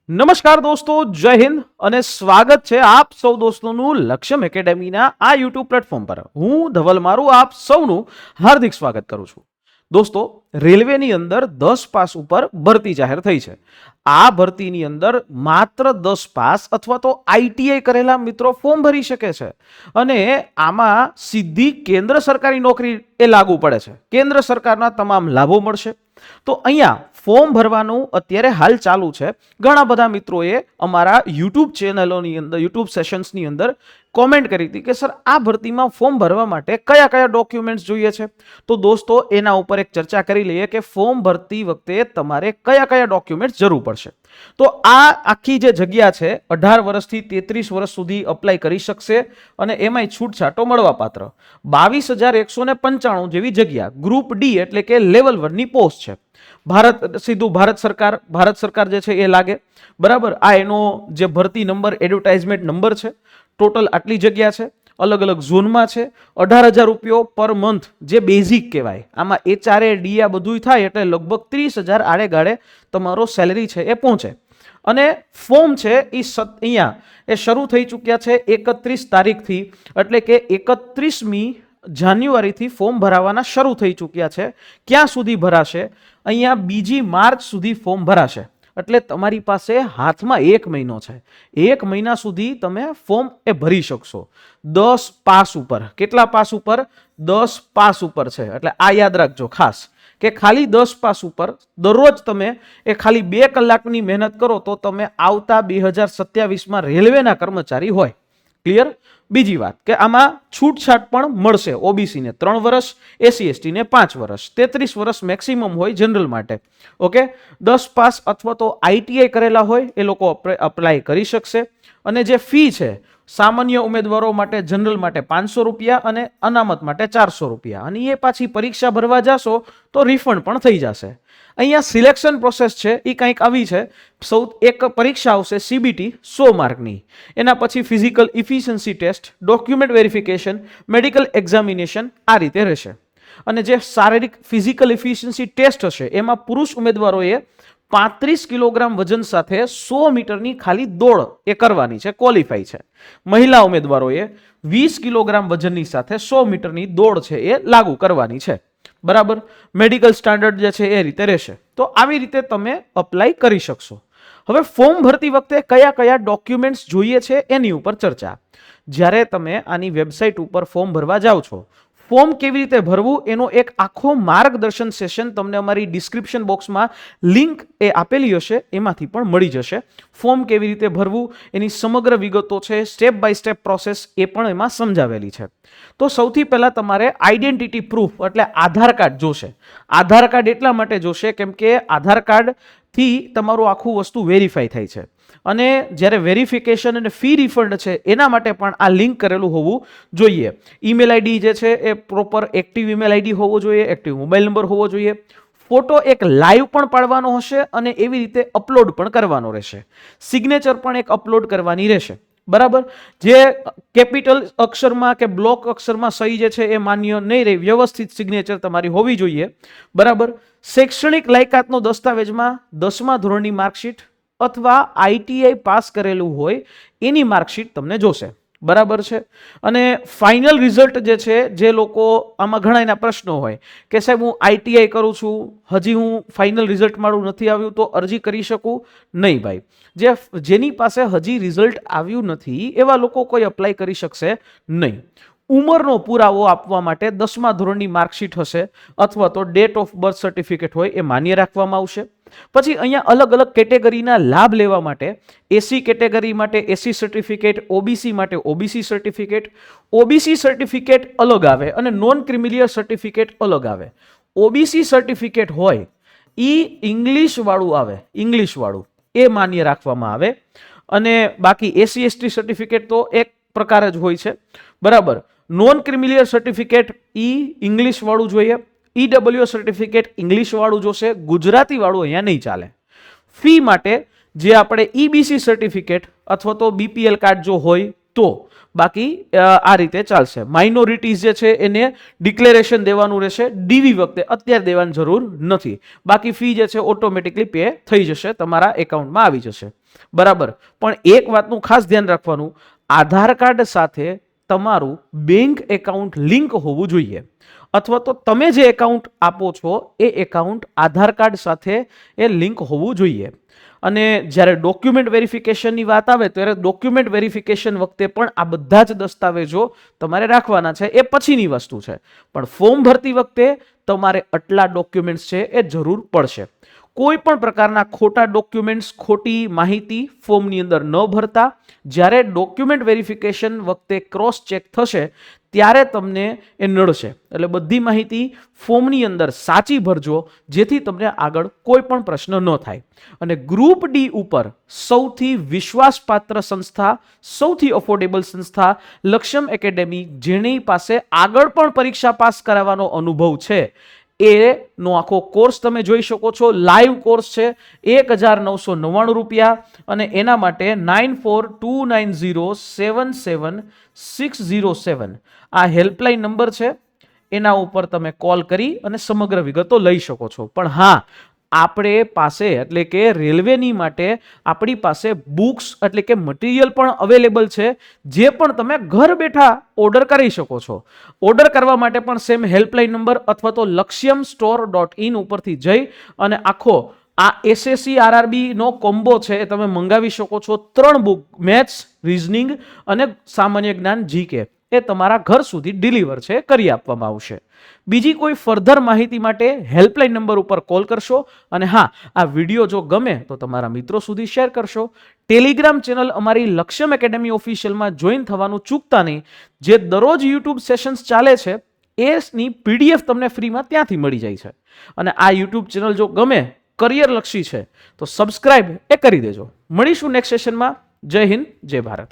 નમસ્કાર દોસ્તો, જય હિન્દ અને સ્વાગત છે આપ સૌ દોસ્તોનું લક્ષ્યમ એકેડેમીના આ યુટ્યુબ પ્લેટફોર્મ પર. હું ધવલ મારું આપ સૌનું હાર્દિક સ્વાગત કરું છું. દોસ્તો, રેલવેની અંદર 10 પાસ ઉપર ભરતી જાહેર થઈ છે. આ ભરતીની અંદર માત્ર 10 પાસ અથવા તો આઈટીઆઈ કરેલા મિત્રો ફોર્મ ભરી શકે છે અને આમાં સીધી કેન્દ્ર સરકારી નોકરી એ લાગુ પડે છે. કેન્દ્ર સરકારના તમામ લાભો મળશે. તો અહીંયા ફોર્મ ભરવાનું અત્યારે હાલ ચાલુ છે. ઘણા બધા મિત્રોએ અમારા યુટ્યુબ ચેનલોની અંદર, યુટ્યુબ સેશન્સની અંદર કોમેન્ટ કરી હતી કે સર આ ભરતીમાં ફોર્મ ભરવા માટે કયા કયા ડોક્યુમેન્ટ્સ જોઈએ છે. તો દોસ્તો, એના ઉપર એક ચર્ચા કરી લઈએ કે ફોર્મ ભરતી વખતે તમારે કયા કયા ડોક્યુમેન્ટ્સ જરૂર પડશે. તો આ આખી જે જગ્યા છે 18 વર્ષથી 33 વર્ષ સુધી અપ્લાય કરી શકશે અને એમાંય છૂટછાટો મળવાપાત્ર. 22,195 જેવી જગ્યા ગ્રુપ ડી એટલે કે લેવલ 1 ની પોસ્ટ છે. સીધું ભારત સરકાર જે છે એ લાગે, બરાબર. આ એનો જે ભરતી નંબર, એડવર્ટાઇઝમેન્ટ નંબર છે. ટોટલ આટલી જગ્યા છે, અલગ અલગ ઝોનમાં છે. 18,000 રૂપિયો પર મંથ જે બેઝિક કહેવાય. આમાં એચઆરએ ડી આ બધું થાય એટલે લગભગ 30,000 આડે ગાળે તમારો સેલેરી છે એ પહોંચે. અને ફોર્મ છે એ અહીંયા એ શરૂ થઈ ચૂક્યા છે 31 તારીખથી, એટલે કે 31મી જાન્યુઆરીથી ફોર્મ ભરાવાના શરૂ થઈ ચૂક્યા છે. ક્યાં સુધી ભરાશે? અહીંયા 2 માર્ચ સુધી ફોર્મ ભરાશે. એટલે તમારી પાસે હાથમાં 1 મહિનો છે. 1 મહિના સુધી તમે ફોર્મ એ ભરી શકશો. 10 પાસ ઉપર. કેટલા પાસ ઉપર? 10 પાસ ઉપર છે. એટલે આ યાદ રાખજો ખાસ કે ખાલી 10 પાસ ઉપર દરરોજ તમે એ ખાલી 2 કલાકની મહેનત કરો તો તમે આવતા 2027માં રેલવેના કર્મચારી હોય. ક્લિયર? બીજી વાત કે આમાં છૂટછાટ પણ મળશે. ઓબીસીને 3 વર્ષ, એસસી એસટીને 5 વર્ષ, 33 વર્ષ મેક્સિમમ હોય જનરલ માટે. ઓકે, 10 પાસ અથવા તો આઈટીઆઈ કરેલા હોય એ લોકો અપ્લાય કરી શકશે. અને જે ફી છે સામાન્ય ઉમેદવારો માટે, જનરલ માટે 500 રૂપિયા અને અનામત માટે 400 રૂપિયા. અને એ પાછી પરીક્ષા ભરવા જાશો તો રિફંડ પણ થઈ જશે. અહીંયા સિલેક્શન પ્રોસેસ છે એ કંઈક આવી છે. એક પરીક્ષા આવશે સીબીટી 100 માર્કની. એના પછી physical efficiency test, document verification, medical examination, આ રીતે રહેશે. અને જે શારીરિક ફિઝિકલ ઇફિશિયન્સી ટેસ્ટ હશે એમાં પુરુષ ઉમેદવારોએ 35 કિલોગ્રામ વજન સાથે 100 મીટરની ખાલી દોડ એ કરવાની છે, ક્વોલિફાઈ છે. મહિલા ઉમેદવારોએ 20 કિલોગ્રામ વજનની સાથે 100 મીટરની દોડ છે એ લાગુ કરવાની છે. બરાબર. મેડિકલ સ્ટાન્ડર્ડ જે છે એ રીતે રહેશે. તો આવી રીતે તમે અપ્લાય કરી શકશો. હવે ફોર્મ ભરતી વખતે કયા કયા ડોક્યુમેન્ટ્સ જોઈએ છે એની ઉપર ચર્ચા. જ્યારે તમે આની વેબસાઇટ ઉપર ફોર્મ ભરવા જાઓ છો, ફોર્મ કેવી રીતે ભરવું એનો એક આખો માર્ગદર્શન સેશન તમને અમારી ડિસ્ક્રિપ્શન બોક્સમાં લિંક એ આપેલી હશે, એમાંથી પણ મળી જશે. ફોર્મ કેવી રીતે ભરવું એની સમગ્ર વિગતો છે, સ્ટેપ બાય સ્ટેપ પ્રોસેસ એ પણ એમાં સમજાવેલી છે. તો સૌથી પહેલા તમારે આઈડેન્ટિટી પ્રૂફ એટલે આધાર કાર્ડ જોશે. આધાર કાર્ડ એટલા માટે જોશે કેમ કે આધાર કાર્ડથી તમારું આખું વસ્તુ વેરીફાઈ થાય છે. અને જ્યારે વેરિફિકેશન અને ફી રિફંડ છે એના માટે પણ આ લિંક કરેલું હોવું જોઈએ. ઈમેલ આઈડી જે છે એ પ્રોપર એક્ટિવ ઈમેલ આઈડી હોવો જોઈએ, એક્ટિવ મોબાઈલ નંબર હોવો જોઈએ. ફોટો એક લાઈવ પણ પાડવાનો હશે અને એવી રીતે અપલોડ પણ કરવાનો રહેશે. સિગ્નેચર પણ એક અપલોડ કરવાની રહેશે. બરાબર. જે કેપિટલ અક્ષરમાં કે બ્લોક અક્ષરમાં સહી જે છે એ માન્ય નહીં રહે, વ્યવસ્થિત સિગ્નેચર તમારી હોવી જોઈએ. બરાબર. શૈક્ષણિક લાયકાતનો દસ્તાવેજમાં 10મા ધોરણની માર્કશીટ અથવા આઈટીઆઈ પાસ કરેલું હોય એની માર્કશીટ તમને જોશે. બરાબર છે. અને ફાઇનલ રિઝલ્ટ જે છે, જે લોકો આમાં ઘણા એના પ્રશ્નો હોય કે સાહેબ હું આઈટીઆઈ કરું છું, હજી હું ફાઇનલ રિઝલ્ટ મારું નથી આવ્યું તો અરજી કરી શકું? નહીં ભાઈ. જેની પાસે હજી રિઝલ્ટ આવ્યું નથી એવા લોકો કોઈ અપ્લાય કરી શકશે નહીં. ઉંમરનો પુરાવો આપવા માટે 10મા ધોરણની માર્કશીટ હશે અથવા તો ડેટ ઓફ બર્થ સર્ટિફિકેટ હોય એ માન્ય રાખવામાં આવશે. પછી અહીંયા અલગ અલગ કેટેગરીના લાભ લેવા માટે એસી કેટેગરી માટે એસી સર્ટિફિકેટ, ઓબીસી માટે ઓબીસી સર્ટિફિકેટ. ઓબીસી સર્ટિફિકેટ અલગ આવે અને નોન ક્રિમિલિયર સર્ટિફિકેટ અલગ આવે. ઓબીસી સર્ટિફિકેટ હોય એ ઇંગ્લિશ વાળું આવે, ઇંગ્લિશ વાળું એ માન્ય રાખવામાં આવે. અને બાકી એસસી એસટી સર્ટિફિકેટ તો એક પ્રકાર જ હોય છે. બરાબર. નોન ક્રિમિલિયર સર્ટિફિકેટ ઇંગ્લિશ વાળું જોઈએ. ઈડબ્લ્યુઓ સર્ટિફિકેટ ઇંગ્લિશ વાળું જોશે, ગુજરાતી વાળું અહીંયા નહીં ચાલે. ફી માટે જે આપણે ઈબીસી સર્ટિફિકેટ અથવા તો બીપીએલ કાર્ડ જો હોય તો બાકી આ રીતે ચાલશે. માઇનોરિટીઝ જે છે એને ડિક્લેરેશન દેવાનું રહેશે, ડીવી વખતે અત્યારે દેવાની જરૂર નથી. બાકી ફી જે છે ઓટોમેટિકલી પે થઈ જશે, તમારા એકાઉન્ટમાં આવી જશે. બરાબર. પણ એક વાતનું ખાસ ધ્યાન રાખવાનું, આધાર કાર્ડ સાથે તમારું બેંક એકાઉન્ટ લિંક હોવું જોઈએ, અથવા તો તમે જે એકાઉન્ટ આપો છો એ એકાઉન્ટ આધાર કાર્ડ સાથે એ લિંક હોવું જોઈએ. અને જ્યારે ડોક્યુમેન્ટ વેરિફિકેશનની વાત આવે ત્યારે ડોક્યુમેન્ટ વેરિફિકેશન વખતે પણ આ બધા જ દસ્તાવેજો તમારે રાખવાના છે, એ પછીની વસ્તુ છે. પણ ફોર્મ ભરતી વખતે તમારે આટલા ડોક્યુમેન્ટ્સ છે એ જરૂર પડશે. કોઈ પણ પ્રકારના ખોટા ડોક્યુમેન્ટ્સ, ખોટી માહિતી ફોર્મની અંદર ન ભરતા. જ્યારે ડોક્યુમેન્ટ વેરિફિકેશન વખતે ક્રોસ ચેક થશે ત્યારે તમને એ નડશે. એટલે બધી માહિતી ફોર્મની અંદર સાચી ભરજો, જેથી તમને આગળ કોઈ પણ પ્રશ્ન ન થાય. અને ગ્રુપ ડી ઉપર સૌથી વિશ્વાસપાત્ર સંસ્થા, સૌથી અફોર્ડેબલ સંસ્થા લક્ષ્યમ એકેડેમી, જેની પાસે આગળ પણ પરીક્ષા પાસ કરાવવાનો અનુભવ છે, એનો આખો કોર્સ તમે જોઈ શકો છો. લાઈવ કોર્સ છે, 1999 રૂપિયા. અને એના માટે 9429077607 આ હેલ્પલાઇન નંબર છે, એના ઉપર તમે કોલ કરી અને સમગ્ર વિગતો લઈ શકો છો. પણ હા, આપણે પાસે એટલે કે રેલવેની માટે આપણી પાસે બુક્સ એટલે કે મટીરિયલ પણ અવેલેબલ છે, જે પણ તમે ઘર બેઠા ઓર્ડર કરી શકો છો. ઓર્ડર કરવા માટે પણ સેમ હેલ્પલાઇન નંબર અથવા તો lakshyamstore.in ઉપરથી જઈ અને આખો આ એસએસસી આરઆરબી નો કોમ્બો છે એ તમે મંગાવી શકો છો. 3 બુક, મેથ્સ, રીઝનિંગ અને સામાન્ય જ્ઞાન જીકે, એ તમારા ઘર સુધી ડિલિવર છે કરી આપવામાં આવશે. બીજી કોઈ ફર્ધર માહિતી માટે હેલ્પલાઇન નંબર ઉપર કોલ કરશો. અને હા, આ વિડીયો જો ગમે તો તમારા મિત્રો સુધી શેર કરશો. ટેલિગ્રામ ચેનલ અમારી લક્ષ્યમ એકેડેમી ઓફિશિયલમાં જોઈન થવાનું ચૂકતા નહીં. જે દરરોજ યુટ્યુબ સેશન્સ ચાલે છે એની પીડીએફ તમને ફ્રીમાં ત્યાંથી મળી જાય છે. અને આ યુટ્યુબ ચેનલ જો ગમે, કરિયર લક્ષી છે, તો સબસ્ક્રાઇબ એ કરી દેજો. મળીશું નેક્સ્ટ સેશનમાં. જય હિન્દ, જય ભારત.